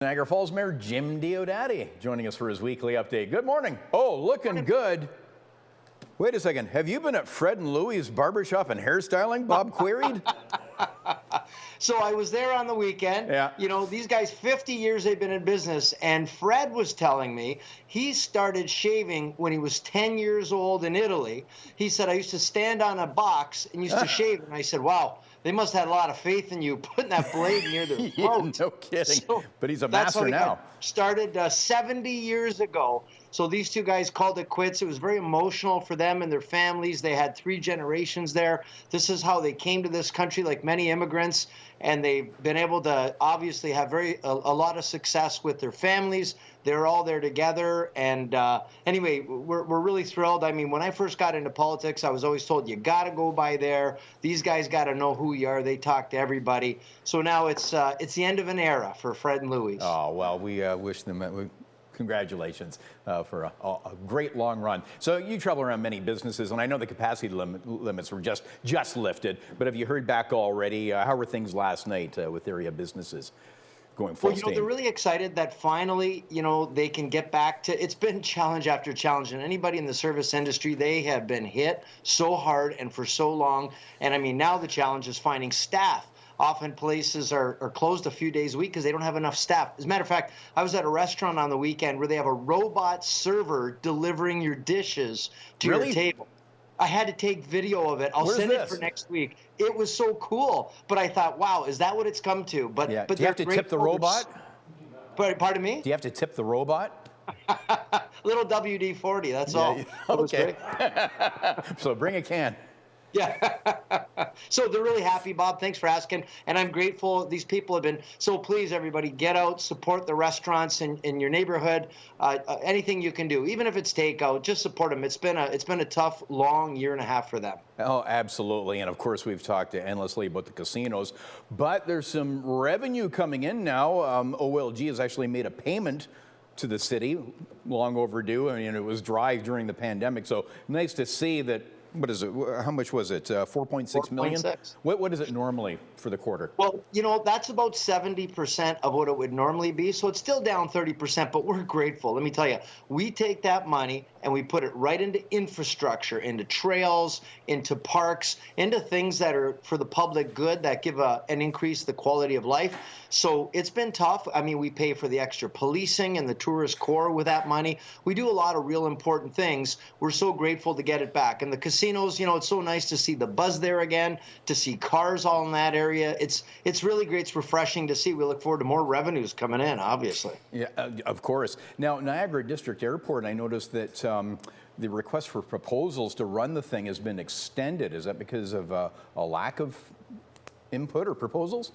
Niagara Falls Mayor Jim Diodati joining us for his weekly update. Good morning. Oh, looking good. Wait a second. Have you been at Fred and Louie's barbershop and hairstyling? Bob queried. So I was there on the weekend. Yeah. You know, these guys, 50 years they've been in business. And Fred was telling me he started shaving when he was 10 years old in Italy. He said, I used to stand on a box and used to shave. And I said, wow, they must have had a lot of faith in you putting that blade near their throat. No kidding. So but he's a master now. Started 70 years ago. So these two guys called it quits. It was very emotional for them and their families. They had 3 generations there. This is how they came to this country, like many immigrants, and they've been able to obviously have a lot of success with their families. They're all there together. And anyway, we're really thrilled. I mean, when I first got into politics, I was always told, you got to go by there. These guys got to know who you are. They talk to everybody. So now it's the end of an era for Fred and Louie's. Oh, well, we wish them congratulations for a great long run. So you travel around many businesses, and I know the capacity limits were just lifted, but have you heard back already? How were things last night with area businesses going full steam? Well, they're really excited that finally, they can get back to, it's been challenge after challenge, and anybody in the service industry, they have been hit so hard and for so long. And I mean, now the challenge is finding staff. Often places are closed a few days a week because they don't have enough staff. As a matter of fact, I was at a restaurant on the weekend where they have a robot server delivering your dishes to your table. I had to take video of it. I'll send it for next week. It was so cool. But I thought, wow, is that what it's come to? But do you have to tip the robot? Pardon me? Do you have to tip the robot? Little WD-40, that's all. Okay. So bring a can. Yeah. So they're really happy, Bob. Thanks for asking. And I'm grateful. These people have been so pleased. Everybody get out, support the restaurants in your neighborhood. Anything you can do, even if it's takeout, just support them. It's been a tough, long year and a half for them. Oh, absolutely. And of course, we've talked endlessly about the casinos, but there's some revenue coming in now. OLG has actually made a payment to the city, long overdue. I mean, it was dry during the pandemic. So nice to see that. What is it? How much was it? 4.6 million? What is it normally for the quarter? Well, that's about 70% of what it would normally be. So it's still down 30%, but we're grateful. Let me tell you, we take that money and we put it right into infrastructure, into trails, into parks, into things that are for the public good, that give and increase the quality of life. So it's been tough. I mean, we pay for the extra policing and the tourist core with that money. We do a lot of real important things. We're so grateful to get it back. And the casinos, it's so nice to see the buzz there again, to see cars all in that area. It's really great. It's refreshing to see. We look forward to more revenues coming in, obviously. Yeah, of course. Now, Niagara District Airport, I noticed that the request for proposals to run the thing has been extended. Is that because of a lack of input or proposals?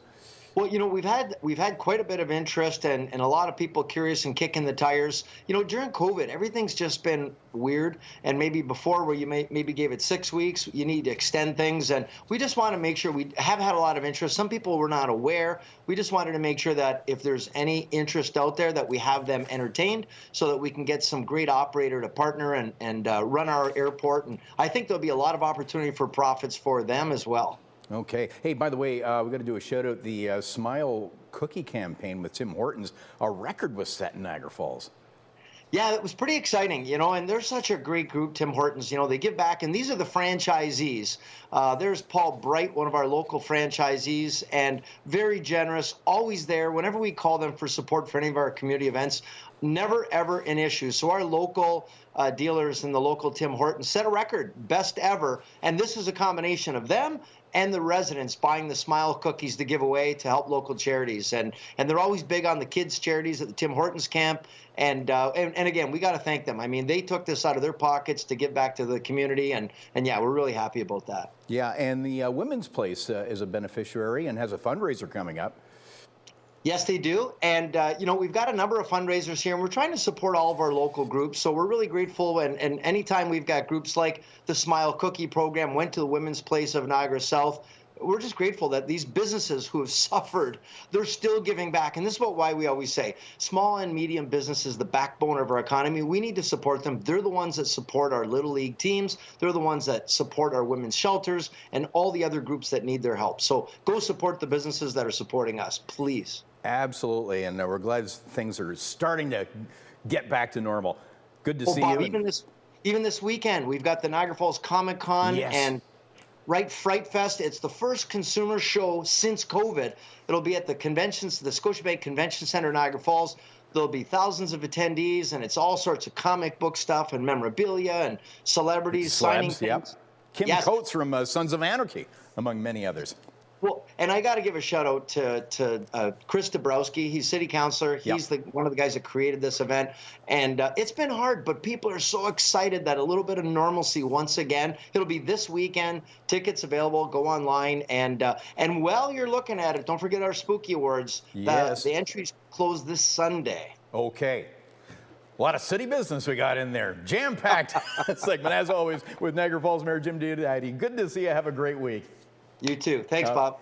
Well, we've had quite a bit of interest and a lot of people curious and kicking the tires. During COVID, everything's just been weird. And maybe before, where you maybe gave it 6 weeks, you need to extend things. And we just want to make sure. We have had a lot of interest. Some people were not aware. We just wanted to make sure that if there's any interest out there, that we have them entertained so that we can get some great operator to partner and run our airport. And I think there'll be a lot of opportunity for profits for them as well. Okay. Hey, by the way, we got to do a shout out. The Smile Cookie campaign with Tim Hortons. A record was set in Niagara Falls. Yeah, it was pretty exciting, and they're such a great group, Tim Hortons. They give back, and these are the franchisees. There's Paul Bright, one of our local franchisees, and very generous, always there whenever we call them for support for any of our community events. Never, ever an issue. So our local dealers in the local Tim Hortons set a record, best ever. And this is a combination of them and the residents buying the Smile cookies to give away to help local charities. And they're always big on the kids' charities at the Tim Hortons camp. And again, we got to thank them. I mean, they took this out of their pockets to give back to the community. And yeah, we're really happy about that. Yeah, and the Women's Place is a beneficiary and has a fundraiser coming up. Yes, they do. And, we've got a number of fundraisers here, and we're trying to support all of our local groups. So we're really grateful. And anytime we've got groups like the Smile Cookie Program, went to the Women's Place of Niagara South, we're just grateful that these businesses who have suffered, they're still giving back. And this is why we always say small and medium businesses, the backbone of our economy. We need to support them. They're the ones that support our Little League teams. They're the ones that support our women's shelters and all the other groups that need their help. So go support the businesses that are supporting us, please. Absolutely, and we're glad things are starting to get back to normal. Good to see Bob, you. even this weekend, we've got the Niagara Falls Comic Con Yes. and Fright Fest. It's the first consumer show since COVID. It'll be at the Scotiabank Convention Center, Niagara Falls. There'll be thousands of attendees, and it's all sorts of comic book stuff and memorabilia and celebrities signing Celebs, yep. things. Kim Yes. Coates from Sons of Anarchy, among many others. Well, and I got to give a shout out to Chris Dabrowski. He's city councilor. He's one of the guys that created this event. And it's been hard, but people are so excited that a little bit of normalcy once again. It'll be this weekend. Tickets available. Go online. And while you're looking at it, don't forget our Spooky Awards. Yes. The entries close this Sunday. Okay. A lot of city business we got in there. Jam-packed segment, as always, with Niagara Falls Mayor Jim Diodati. Good to see you. Have a great week. You too. Thanks, Bob.